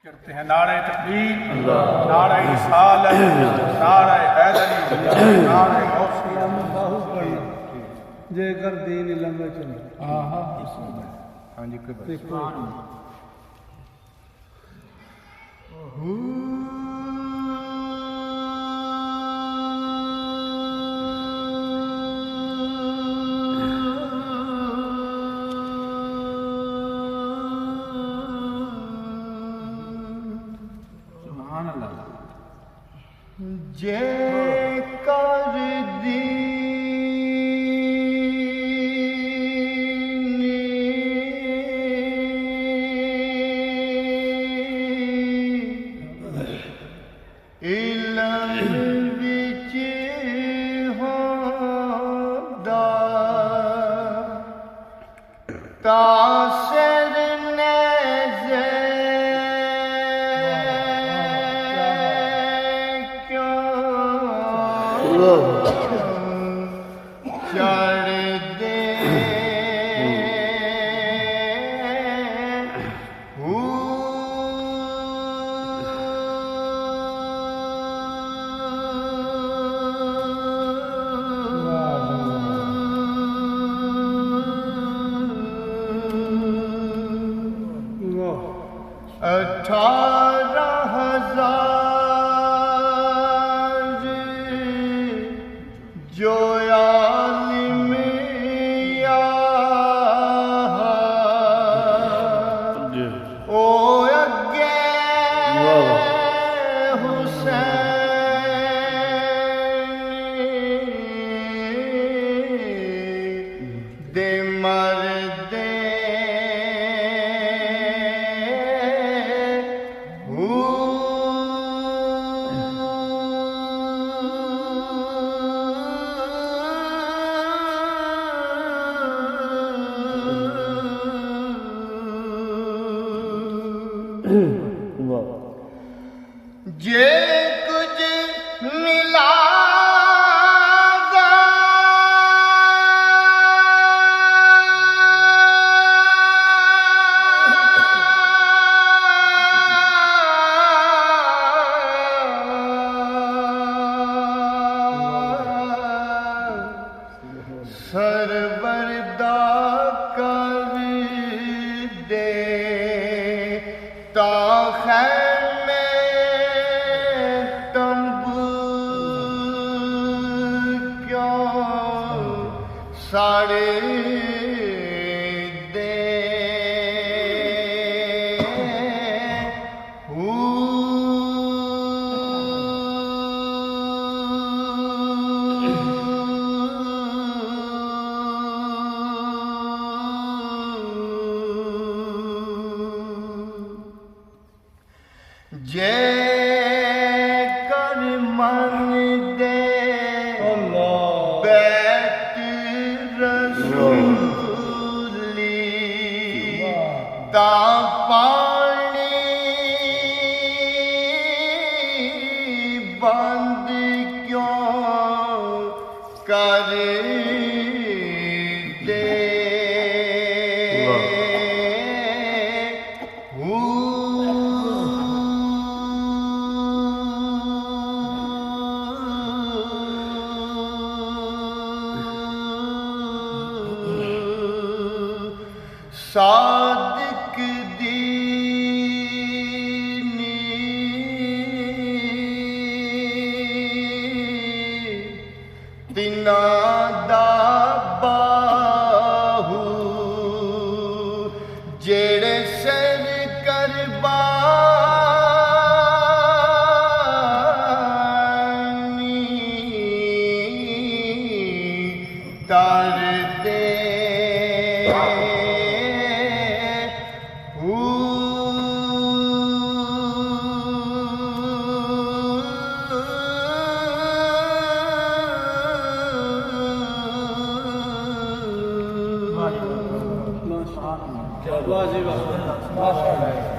करते हैं नारे तकबीर, नारे रिसालत, नारे हैदरी, नारे गौसी। जेकर दीन इल्म में चले हाँ जी जे कर दीन इल्म विच होंदा तासिर जो आलिम ओ अगे हुसैन दे मरदे जे कुछ मिला सरवरदा कर दे ताखे साड़े दे जे कर मन दे ता पानी बंद क्यों कर दे सादिक दीनी तिना दा बाहू जेड़े सिर करबानी तर दे वाह जी वाह, माशाअल्लाह।